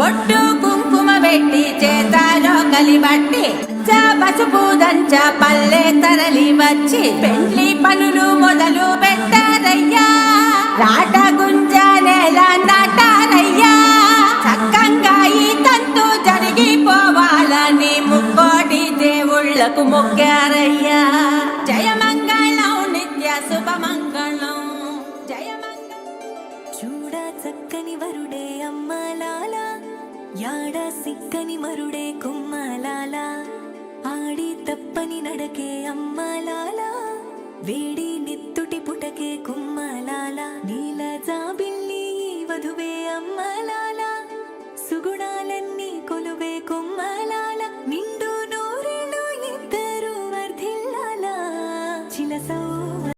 బొట్టు కుంకుమ పెట్టి చేతాలో కలిబట్టి పసుపు దంచ పల్లె తరలి వచ్చి పెండ్లి పనులు మొదలు పెట్టారయ్యా. రాట గుంజ నేల నాటారయ్యా. చక్కంగా ఈ తంతు జరిగిపోవాలని ముక్కోటి దేవుళ్లకు మొక్కారయ్యా. జయమంగళం నిత్య శుభమంగళం. చూడ చక్కని వరుడే అమ్మలాల, యాడ సిక్కని మరుడే కుమ్మలాల. ఆడి తప్పని నడకే అమ్మలాల, వేడి నెత్తుటి పుటకే కుమ్మలాల. నీల జాబిల్లి వధువే అమ్మలాల, సుగుణాలన్నీ కొలువే కుమ్మలాల.